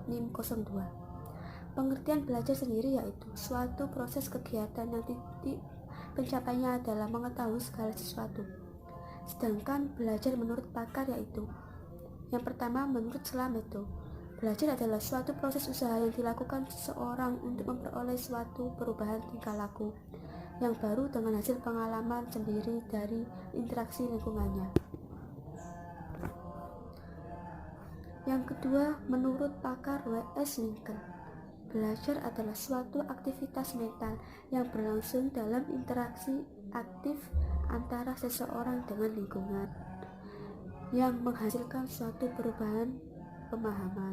NIM 02. Pengertian belajar sendiri yaitu suatu proses kegiatan yang titik pencapaiannya adalah mengetahui segala sesuatu. Sedangkan belajar menurut pakar yaitu yang pertama, menurut Slameto, belajar adalah suatu proses usaha yang dilakukan seseorang untuk memperoleh suatu perubahan tingkah laku yang baru dengan hasil pengalaman sendiri dari interaksi lingkungannya. Yang kedua, menurut pakar W.S. Lincoln, belajar adalah suatu aktivitas mental yang berlangsung dalam interaksi aktif antara seseorang dengan lingkungan yang menghasilkan suatu perubahan pemahaman.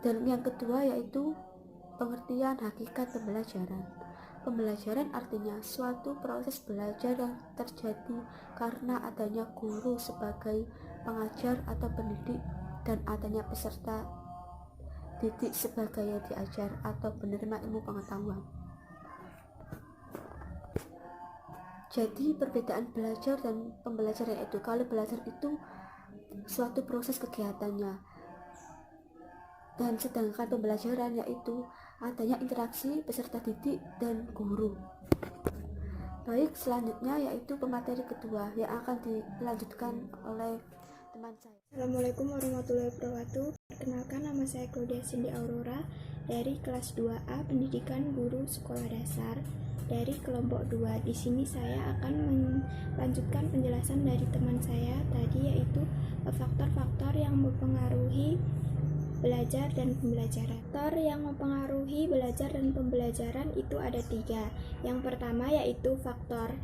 Dan yang kedua yaitu pengertian hakikat pembelajaran. Pembelajaran artinya suatu proses belajar yang terjadi karena adanya guru sebagai pengajar atau pendidik dan adanya peserta didik sebagai yang diajar atau penerima ilmu pengetahuan. Jadi perbedaan belajar dan pembelajaran itu, kalau belajar itu suatu proses kegiatannya, dan sedangkan pembelajaran yaitu adanya interaksi peserta didik dan guru. Baik, selanjutnya yaitu pemateri kedua yang akan dilanjutkan oleh teman saya. Assalamualaikum warahmatullahi wabarakatuh. Perkenalkan, nama saya Claudia Cindy Aurora dari kelas 2A Pendidikan Guru Sekolah Dasar dari kelompok 2. Di sini saya akan melanjutkan penjelasan dari teman saya tadi, yaitu faktor-faktor yang mempengaruhi belajar dan pembelajaran. Faktor yang mempengaruhi belajar dan pembelajaran itu ada 3. Yang pertama yaitu faktor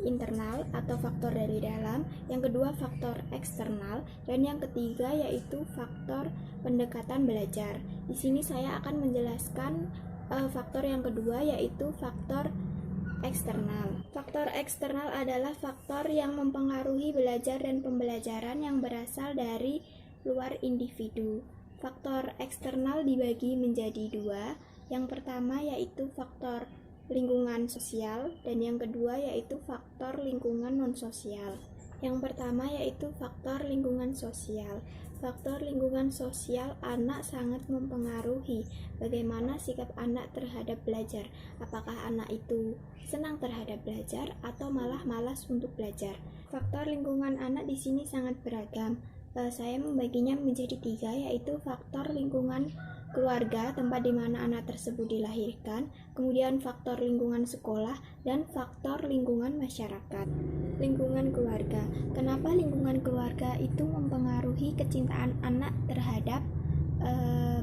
internal atau faktor dari dalam, yang kedua faktor eksternal, dan yang ketiga yaitu faktor pendekatan belajar. Di sini saya akan menjelaskan faktor yang kedua yaitu faktor eksternal. Faktor eksternal adalah faktor yang mempengaruhi belajar dan pembelajaran yang berasal dari luar individu. Faktor eksternal dibagi menjadi 2. Yang pertama yaitu faktor lingkungan sosial dan yang kedua yaitu faktor lingkungan non-sosial. Yang pertama yaitu faktor lingkungan sosial. Faktor lingkungan sosial anak sangat mempengaruhi bagaimana sikap anak terhadap belajar. Apakah anak itu senang terhadap belajar atau malah malas untuk belajar. Faktor lingkungan anak di sini sangat beragam. Saya membaginya menjadi 3, yaitu faktor lingkungan keluarga, tempat di mana anak tersebut dilahirkan, kemudian faktor lingkungan sekolah, dan faktor lingkungan masyarakat. Lingkungan keluarga. Kenapa lingkungan keluarga itu mempengaruhi kecintaan anak terhadap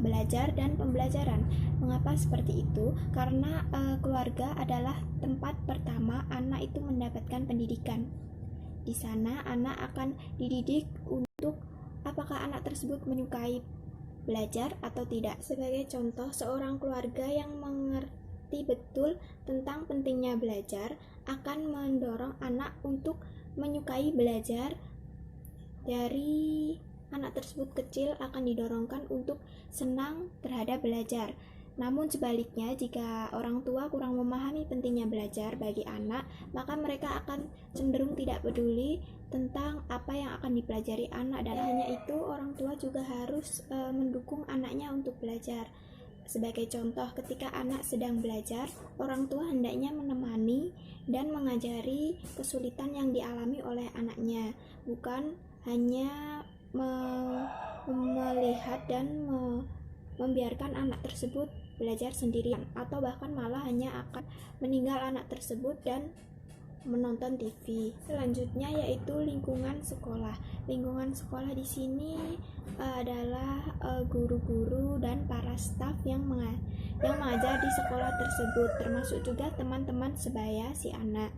belajar dan pembelajaran? Mengapa seperti itu? Karena keluarga adalah tempat pertama anak itu mendapatkan pendidikan. Di sana anak akan dididik untuk apakah anak tersebut menyukai belajar atau tidak. Sebagai contoh, seorang keluarga yang mengerti betul tentang pentingnya belajar akan mendorong anak untuk menyukai belajar. Dari anak tersebut kecil akan didorongkan untuk senang terhadap belajar. Namun sebaliknya, jika orang tua kurang memahami pentingnya belajar bagi anak, maka mereka akan cenderung tidak peduli tentang apa yang akan dipelajari anak, dan hanya itu orang tua juga harus mendukung anaknya untuk belajar. Sebagai contoh, ketika anak sedang belajar, orang tua hendaknya menemani dan mengajari kesulitan yang dialami oleh anaknya, bukan hanya melihat dan membiarkan anak tersebut belajar sendirian, atau bahkan malah hanya akan meninggal anak tersebut dan menonton TV. Selanjutnya yaitu lingkungan sekolah. Lingkungan sekolah di sini adalah guru-guru dan para staf yang mengajar di sekolah tersebut, termasuk juga teman-teman sebaya si anak.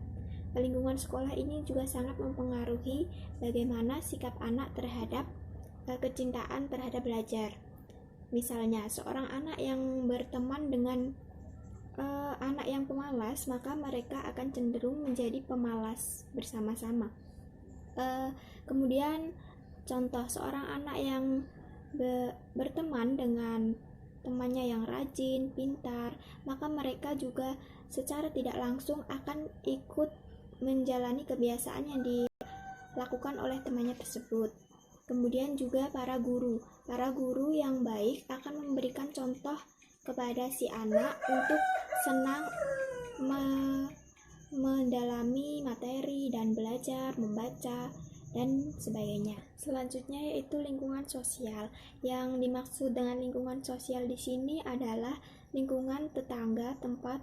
Lingkungan sekolah ini juga sangat mempengaruhi bagaimana sikap anak terhadap kecintaan terhadap belajar. Misalnya, seorang anak yang berteman dengan anak yang pemalas, maka mereka akan cenderung menjadi pemalas bersama-sama. Kemudian contoh, seorang anak yang berteman dengan temannya yang rajin, pintar, maka mereka juga secara tidak langsung akan ikut menjalani kebiasaan yang dilakukan oleh temannya tersebut. Kemudian juga para guru. Para guru yang baik akan memberikan contoh kepada si anak untuk senang mendalami materi dan belajar, membaca, dan sebagainya. Selanjutnya yaitu lingkungan sosial. Yang dimaksud dengan lingkungan sosial di sini adalah lingkungan tetangga tempat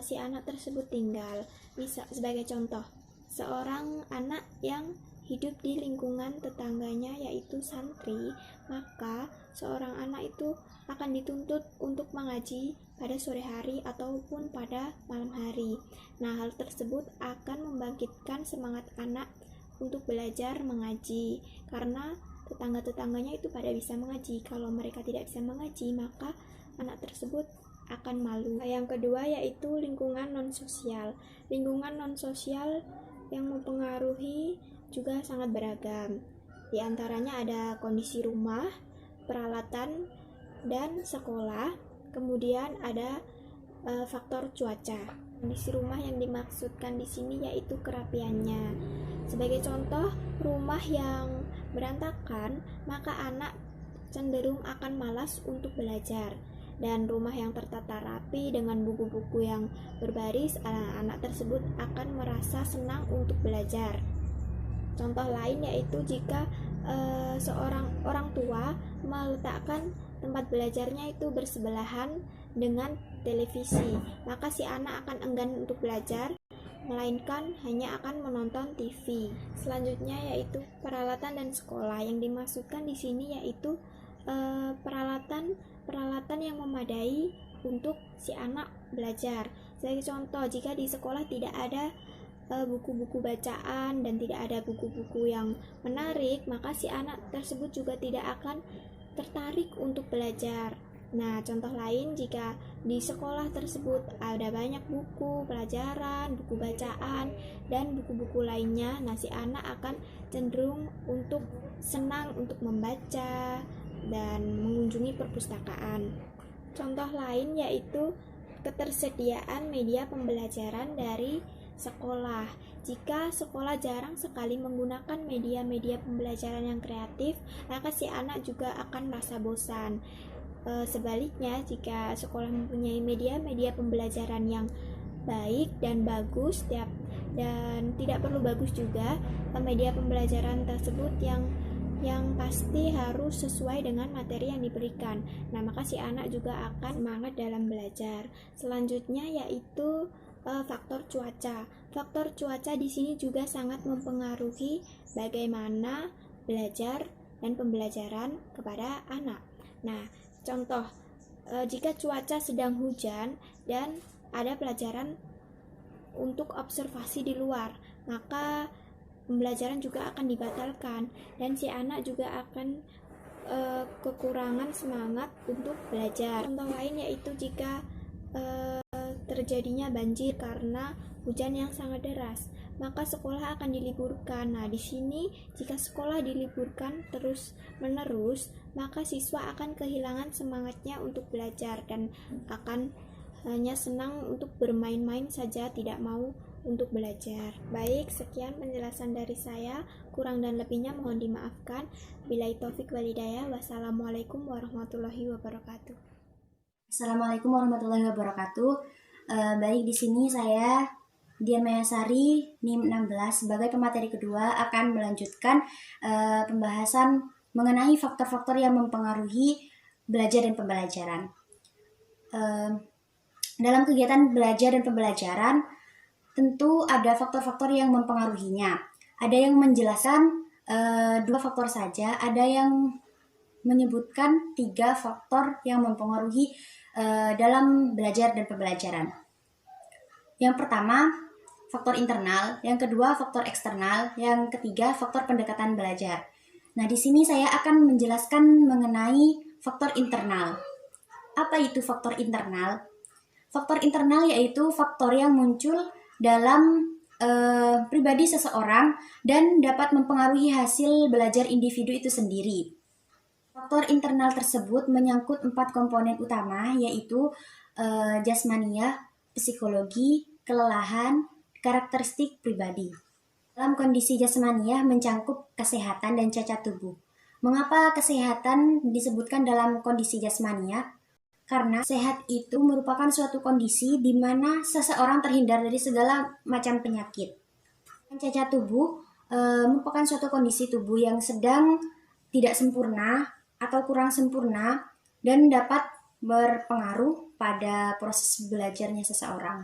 si anak tersebut tinggal. Bisa sebagai contoh, seorang anak yang hidup di lingkungan tetangganya yaitu santri, maka seorang anak itu akan dituntut untuk mengaji pada sore hari ataupun pada malam hari. Nah, hal tersebut akan membangkitkan semangat anak untuk belajar mengaji, karena tetangga-tetangganya itu pada bisa mengaji. Kalau mereka tidak bisa mengaji, maka anak tersebut akan malu. Yang kedua yaitu lingkungan non-sosial. Lingkungan non-sosial yang mempengaruhi juga sangat beragam. Di antaranya ada kondisi rumah, peralatan, dan sekolah. Kemudian ada faktor cuaca. Kondisi rumah yang dimaksudkan di sini yaitu kerapiannya. Sebagai contoh, rumah yang berantakan, maka anak cenderung akan malas untuk belajar. Dan rumah yang tertata rapi dengan buku-buku yang berbaris, anak tersebut akan merasa senang untuk belajar. Contoh lain yaitu jika seorang orang tua meletakkan tempat belajarnya itu bersebelahan dengan televisi, maka si anak akan enggan untuk belajar, melainkan hanya akan menonton TV. Selanjutnya yaitu peralatan dan sekolah. Yang dimaksudkan di sini yaitu peralatan yang memadai untuk si anak belajar. Sebagai contoh, jika di sekolah tidak ada buku-buku bacaan dan tidak ada buku-buku yang menarik, maka si anak tersebut juga tidak akan tertarik untuk belajar. Nah, contoh lain, jika di sekolah tersebut ada banyak buku pelajaran, buku bacaan, dan buku-buku lainnya, nah si anak akan cenderung untuk senang untuk membaca dan mengunjungi perpustakaan. Contoh lain yaitu ketersediaan media pembelajaran dari sekolah. Jika sekolah jarang sekali menggunakan media-media pembelajaran yang kreatif, maka si anak juga akan merasa bosan. Sebaliknya, jika sekolah mempunyai media-media pembelajaran yang baik dan bagus, dan tidak perlu bagus juga, media pembelajaran tersebut yang pasti harus sesuai dengan materi yang diberikan. Nah, maka si anak juga akan semangat dalam belajar. Selanjutnya yaitu faktor cuaca. Faktor cuaca di sini juga sangat mempengaruhi bagaimana belajar dan pembelajaran kepada anak. Nah, contoh, jika cuaca sedang hujan dan ada pelajaran untuk observasi di luar, maka pembelajaran juga akan dibatalkan dan si anak juga akan kekurangan semangat untuk belajar. Contoh lain yaitu jika terjadinya banjir karena hujan yang sangat deras, maka sekolah akan diliburkan. Nah, di sini jika sekolah diliburkan terus-menerus, maka siswa akan kehilangan semangatnya untuk belajar dan akan hanya senang untuk bermain-main saja, tidak mau untuk belajar. Baik, sekian penjelasan dari saya. Kurang dan lebihnya mohon dimaafkan. Billahi taufik wal hidayah. Wassalamualaikum warahmatullahi wabarakatuh. Assalamualaikum warahmatullahi wabarakatuh. Baik, di sini saya Dian Mayasari NIM 16 sebagai pemateri kedua akan melanjutkan pembahasan mengenai faktor-faktor yang mempengaruhi belajar dan pembelajaran. Dalam kegiatan belajar dan pembelajaran tentu ada faktor-faktor yang mempengaruhinya. Ada yang menjelaskan 2 faktor saja, ada yang menyebutkan 3 faktor yang mempengaruhi dalam belajar dan pembelajaran. Yang pertama, faktor internal, yang kedua faktor eksternal, yang ketiga faktor pendekatan belajar. Nah, di sini saya akan menjelaskan mengenai faktor internal. Apa itu faktor internal? Faktor internal yaitu faktor yang muncul dalam pribadi seseorang dan dapat mempengaruhi hasil belajar individu itu sendiri. Faktor internal tersebut menyangkut 4 komponen utama, yaitu jasmaniah, psikologi, kelelahan, karakteristik pribadi. Dalam kondisi jasmaniah mencangkup kesehatan dan cacat tubuh. Mengapa kesehatan disebutkan dalam kondisi jasmaniah? Karena sehat itu merupakan suatu kondisi di mana seseorang terhindar dari segala macam penyakit. Cacat tubuh merupakan suatu kondisi tubuh yang sedang tidak sempurna atau kurang sempurna dan dapat berpengaruh pada proses belajarnya seseorang.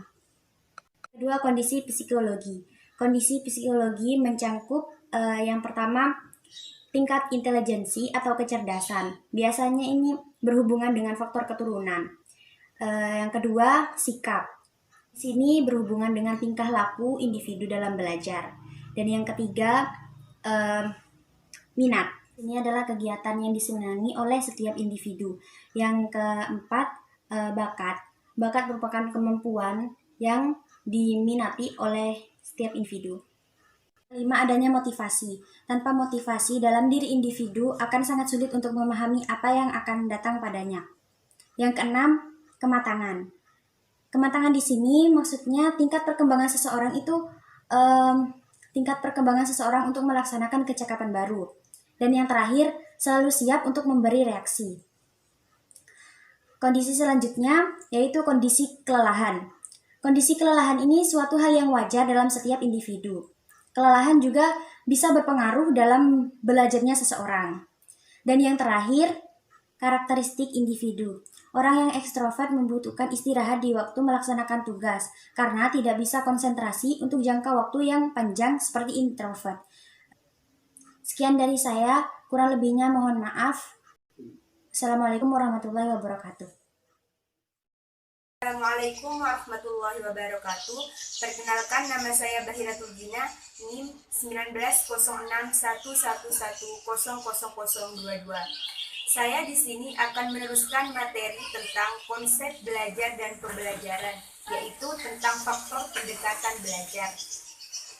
Kedua, kondisi psikologi. Kondisi psikologi mencangkup yang pertama tingkat intelijensi atau kecerdasan. Biasanya ini berhubungan dengan faktor keturunan. Yang kedua, sikap. Di sini berhubungan dengan tingkah laku individu dalam belajar. Dan yang ketiga, minat. Ini adalah kegiatan yang disenangi oleh setiap individu. Yang keempat, bakat. Bakat merupakan kemampuan yang diminati oleh setiap individu. Kelima, adanya motivasi. Tanpa motivasi dalam diri individu akan sangat sulit untuk memahami apa yang akan datang padanya. Yang keenam, kematangan. Kematangan di sini maksudnya tingkat perkembangan seseorang itu tingkat perkembangan seseorang untuk melaksanakan kecakapan baru. Dan yang terakhir, selalu siap untuk memberi reaksi. Kondisi selanjutnya yaitu kondisi kelelahan. Kondisi kelelahan ini suatu hal yang wajar dalam setiap individu. Kelelahan juga bisa berpengaruh dalam belajarnya seseorang. Dan yang terakhir, karakteristik individu. Orang yang ekstrovert membutuhkan istirahat di waktu melaksanakan tugas karena tidak bisa konsentrasi untuk jangka waktu yang panjang seperti introvert. Sekian dari saya, kurang lebihnya mohon maaf. Assalamualaikum warahmatullahi wabarakatuh. Assalamualaikum warahmatullahi wabarakatuh. Perkenalkan, nama saya Bahiratul Gina, NIM 19061111000022. Saya di sini akan meneruskan materi tentang konsep belajar dan pembelajaran, yaitu tentang faktor pendekatan belajar.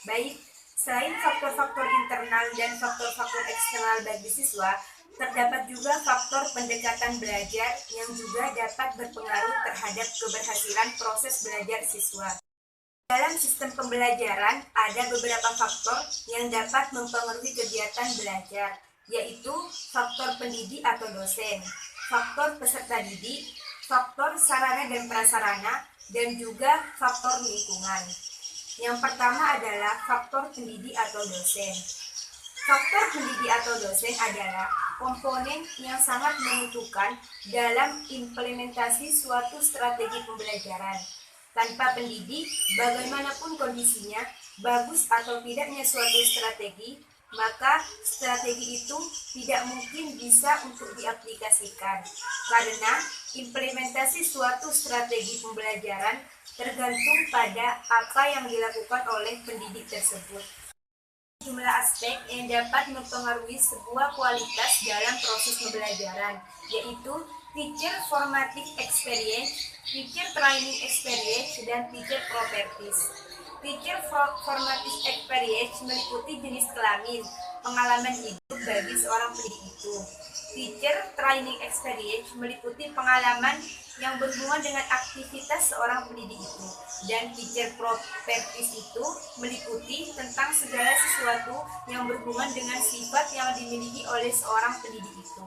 Baik, selain faktor-faktor internal dan faktor-faktor eksternal bagi siswa, terdapat juga faktor pendekatan belajar yang juga dapat berpengaruh terhadap keberhasilan proses belajar siswa. Dalam sistem pembelajaran, ada beberapa faktor yang dapat mempengaruhi kegiatan belajar, yaitu faktor pendidik atau dosen, faktor peserta didik, faktor sarana dan prasarana, dan juga faktor lingkungan. Yang pertama adalah faktor pendidik atau dosen. Faktor pendidik atau dosen adalah komponen yang sangat menentukan dalam implementasi suatu strategi pembelajaran. Tanpa pendidik, bagaimanapun kondisinya, bagus atau tidaknya suatu strategi, maka strategi itu tidak mungkin bisa untuk diaplikasikan. Karena implementasi suatu strategi pembelajaran tergantung pada apa yang dilakukan oleh pendidik tersebut. Jumlah aspek yang dapat mempengaruhi sebuah kualitas dalam proses pembelajaran, yaitu teacher formative experience, teacher training experience, dan teacher properties. Teacher formative experience meliputi jenis kelamin, pengalaman hidup bagi seorang pendidik itu. Teacher training experience meliputi pengalaman yang berhubungan dengan aktivitas seorang pendidik itu. Dan teacher properties itu meliputi tentang segala sesuatu yang berhubungan dengan sifat yang dimiliki oleh seorang pendidik itu.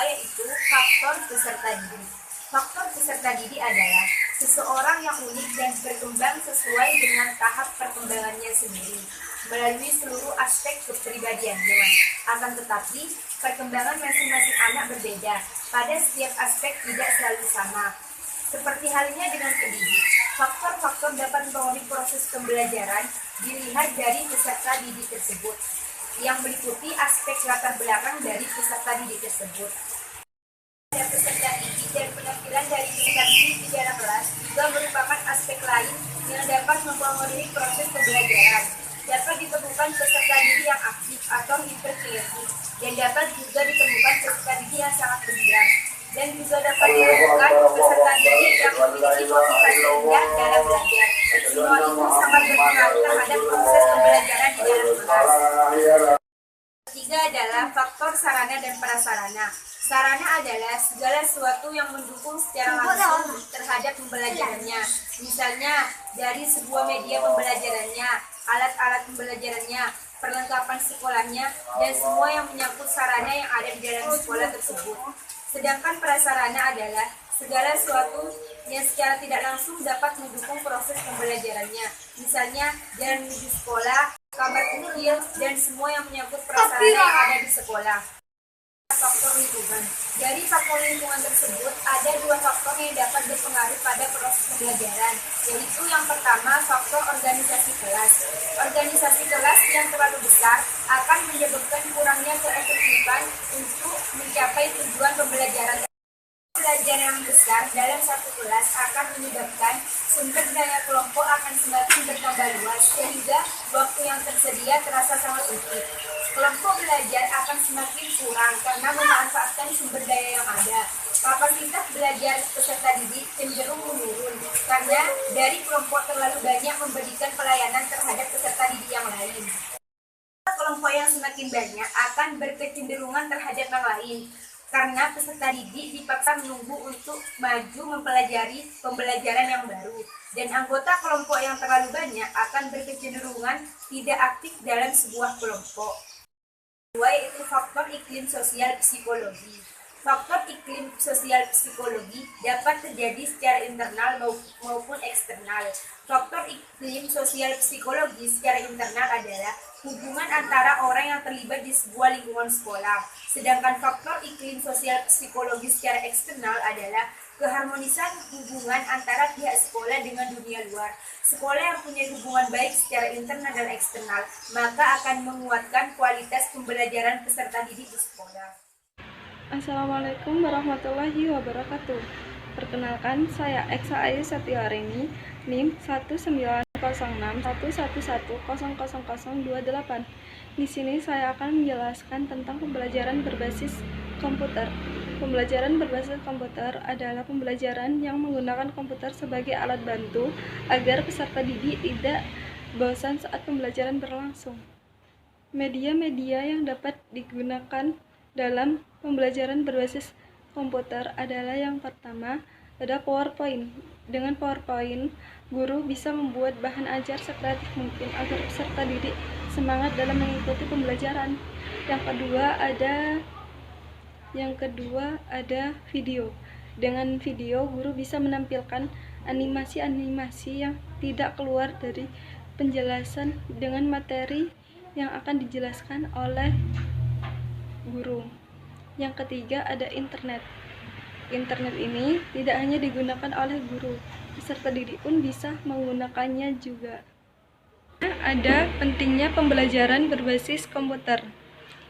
Yaitu faktor peserta didik. Faktor peserta didik adalah seseorang yang unik dan berkembang sesuai dengan tahap perkembangannya sendiri melalui seluruh aspek kepribadiannya. Akan tetapi, perkembangan masing-masing anak berbeda, pada setiap aspek tidak selalu sama. Seperti halnya dengan pendidik, faktor-faktor dapat mempengaruhi proses pembelajaran dilihat dari peserta didik tersebut, yang meliputi aspek latar belakang dari peserta didik tersebut. Pada peserta didik dan penampilan dari peserta didik di dalam kelas juga merupakan aspek lain yang dapat mempengaruhi proses pembelajaran. Dapat ditemukan peserta didik yang aktif atau hiperkreatif, dan dapat juga ditemukan peserta didik yang sangat pendiam, dan juga dapat ditemukan peserta didik yang memiliki motivasi rendah dalam belajar. Semua itu sangat berpengaruh terhadap proses pembelajaran di dalam kelas. Ketiga adalah faktor sarana dan prasarana. Sarana adalah segala sesuatu yang mendukung secara langsung terhadap pembelajarannya. Misalnya, dari sebuah media pembelajarannya, alat-alat pembelajarannya, perlengkapan sekolahnya, dan semua yang menyangkut sarana yang ada di dalam sekolah tersebut. Sedangkan prasarana adalah segala sesuatu yang secara tidak langsung dapat mendukung proses pembelajarannya. Misalnya, jalan menuju sekolah, kamar kecil, dan semua yang menyangkut prasarana yang ada di sekolah. Faktor lingkungan. Dari faktor lingkungan tersebut, ada dua faktor yang dapat berpengaruh pada proses pembelajaran, yaitu yang pertama, faktor organisasi kelas. Organisasi kelas yang terlalu besar akan menyebabkan kurangnya keefektifan untuk mencapai tujuan pembelajaran. Belajar yang besar dalam satu kelas akan menyebabkan sumber daya kelompok akan semakin bertambah luas, sehingga waktu yang tersedia terasa sangat sempit. Kelompok belajar akan semakin kurang karena memanfaatkan sumber daya yang ada. Kapasitas belajar peserta didik cenderung menurun karena dari kelompok terlalu banyak memberikan pelayanan terhadap peserta didik yang lain. Kelompok yang semakin banyak akan berkecenderungan terhadap yang lain, karena peserta didik dipaksa menunggu untuk maju mempelajari pembelajaran yang baru, dan anggota kelompok yang terlalu banyak akan berkecenderungan tidak aktif dalam sebuah kelompok. Kedua, yaitu faktor iklim sosial psikologi. Faktor iklim sosial psikologi dapat terjadi secara internal maupun eksternal. Faktor iklim sosial psikologi secara internal adalah hubungan antara orang yang terlibat di sebuah lingkungan sekolah. Sedangkan faktor iklim sosial psikologi secara eksternal adalah keharmonisan hubungan antara pihak sekolah dengan dunia luar. Sekolah yang punya hubungan baik secara internal dan eksternal, maka akan menguatkan kualitas pembelajaran peserta didik di sekolah. Assalamualaikum warahmatullahi wabarakatuh. Perkenalkan, saya Eksa Ayu Setiarini, NIM 1906111000028. Di sini saya akan menjelaskan tentang pembelajaran berbasis komputer. Pembelajaran berbasis komputer adalah pembelajaran yang menggunakan komputer sebagai alat bantu agar peserta didik tidak bosan saat pembelajaran berlangsung. Media-media yang dapat digunakan dalam pembelajaran berbasis komputer adalah yang pertama, ada PowerPoint. Dengan PowerPoint, guru bisa membuat bahan ajar sekreatif mungkin agar peserta didik semangat dalam mengikuti pembelajaran. Yang kedua ada video. Dengan video, guru bisa menampilkan animasi-animasi yang tidak keluar dari penjelasan dengan materi yang akan dijelaskan oleh guru. Yang ketiga ada internet. Internet ini tidak hanya digunakan oleh guru, peserta didik pun bisa menggunakannya juga. Ada pentingnya pembelajaran berbasis komputer.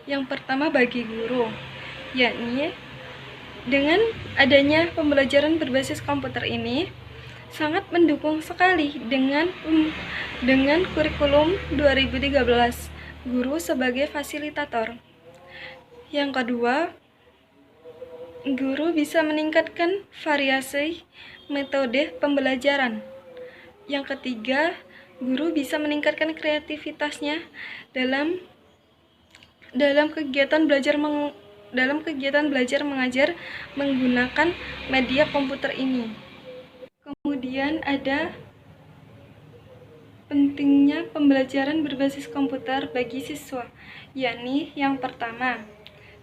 Yang pertama bagi guru, yakni dengan adanya pembelajaran berbasis komputer ini sangat mendukung sekali dengan kurikulum 2013, guru sebagai fasilitator. Yang kedua, guru bisa meningkatkan variasi metode pembelajaran. Yang ketiga, guru bisa meningkatkan kreativitasnya dalam kegiatan belajar mengajar menggunakan media komputer ini. Kemudian ada pentingnya pembelajaran berbasis komputer bagi siswa, yakni yang pertama,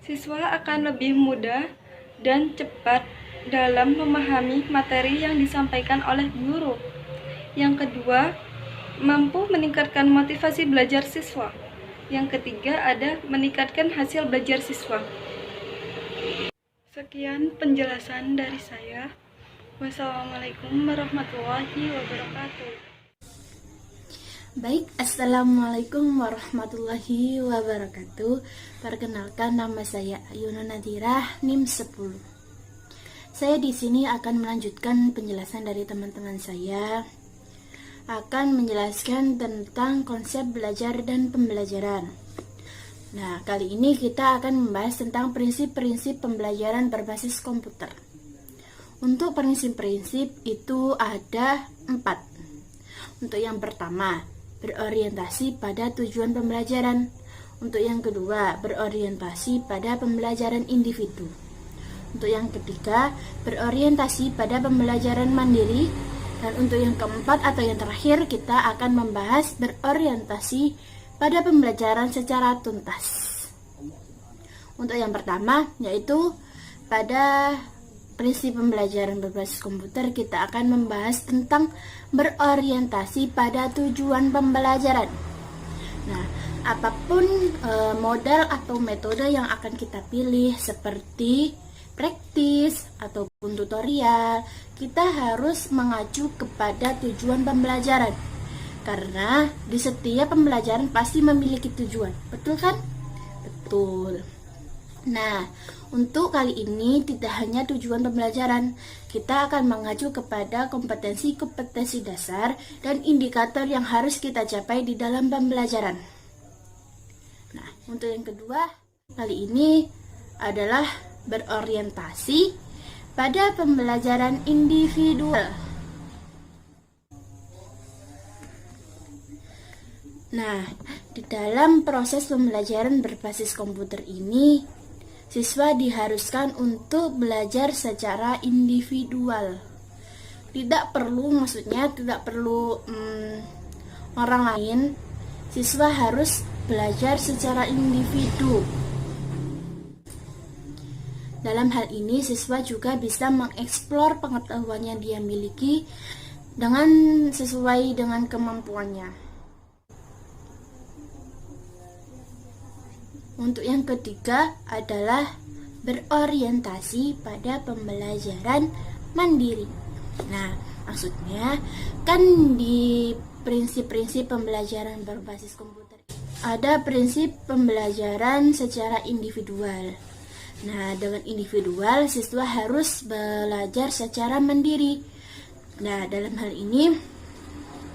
siswa akan lebih mudah dan cepat dalam memahami materi yang disampaikan oleh guru. Yang kedua, mampu meningkatkan motivasi belajar siswa. Yang ketiga ada meningkatkan hasil belajar siswa. Sekian penjelasan dari saya. Wassalamualaikum warahmatullahi wabarakatuh. Baik, assalamualaikum warahmatullahi wabarakatuh. Perkenalkan, nama saya Ayuna Nadirah, NIM 10. Saya di sini akan melanjutkan penjelasan dari teman-teman saya. Akan menjelaskan tentang konsep belajar dan pembelajaran. Nah, kali ini kita akan membahas tentang prinsip-prinsip pembelajaran berbasis komputer. Untuk prinsip-prinsip itu ada 4. Untuk yang pertama, berorientasi pada tujuan pembelajaran. Untuk yang kedua, berorientasi pada pembelajaran individu. Untuk yang ketiga, berorientasi pada pembelajaran mandiri. Dan untuk yang keempat atau yang terakhir, kita akan membahas berorientasi pada pembelajaran secara tuntas. Untuk yang pertama, yaitu pada prinsip pembelajaran berbasis komputer, kita akan membahas tentang berorientasi pada tujuan pembelajaran. Nah, apapun modal atau metode yang akan kita pilih, seperti praktis ataupun tutorial, kita harus mengacu kepada tujuan pembelajaran. Karena di setiap pembelajaran pasti memiliki tujuan. Betul kan? Betul. Nah, untuk kali ini tidak hanya tujuan pembelajaran, kita akan mengacu kepada kompetensi-kompetensi dasar dan indikator yang harus kita capai di dalam pembelajaran. Nah, untuk yang kedua, kali ini adalah berorientasi pada pembelajaran individual. Nah, di dalam proses pembelajaran berbasis komputer ini, siswa diharuskan untuk belajar secara individual. Tidak perlu orang lain. Siswa harus belajar secara individu. Dalam hal ini, siswa juga bisa mengeksplor pengetahuan yang dia miliki sesuai dengan kemampuannya. Untuk yang ketiga adalah berorientasi pada pembelajaran mandiri. Nah, maksudnya kan di prinsip-prinsip pembelajaran berbasis komputer ada prinsip pembelajaran secara individual. Nah, dengan individual, siswa harus belajar secara mandiri. Nah, dalam hal ini,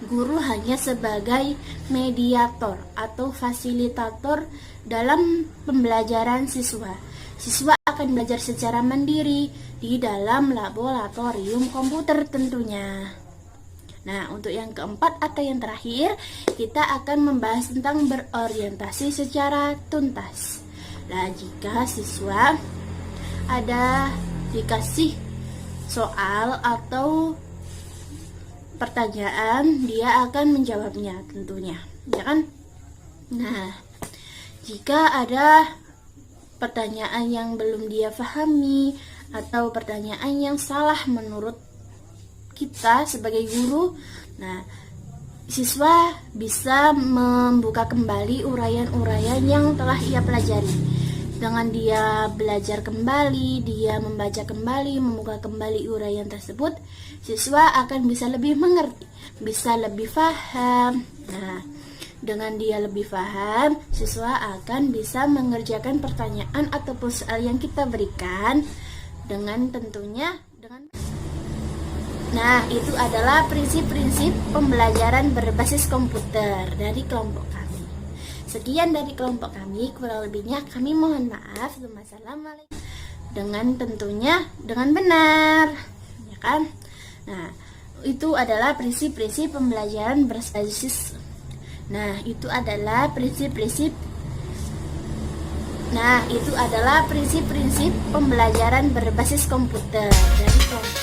guru hanya sebagai mediator atau fasilitator dalam pembelajaran siswa. Siswa akan belajar secara mandiri di dalam laboratorium komputer tentunya. Nah, untuk yang keempat atau yang terakhir, kita akan membahas tentang berorientasi secara tuntas. Nah, jika siswa ada dikasih soal atau pertanyaan, dia akan menjawabnya tentunya, ya kan? Nah, jika ada pertanyaan yang belum dia pahami atau pertanyaan yang salah menurut kita sebagai guru, nah, siswa bisa membuka kembali uraian-uraian yang telah ia pelajari. Dengan dia belajar kembali, dia membaca kembali, membuka kembali uraian tersebut, siswa akan bisa lebih mengerti, bisa lebih paham. Nah, dengan dia lebih paham, siswa akan bisa mengerjakan pertanyaan ataupun soal yang kita berikan dengan tentunya dengan. Nah, itu adalah prinsip-prinsip pembelajaran berbasis komputer dari kelompok kami. Sekian dari kelompok kami, kurang lebihnya kami mohon maaf. Wassalamualaikum. Dengan tentunya dengan benar, ya kan? Nah, itu adalah prinsip-prinsip pembelajaran berbasis. Nah, itu adalah prinsip-prinsip pembelajaran berbasis komputer dari kelompok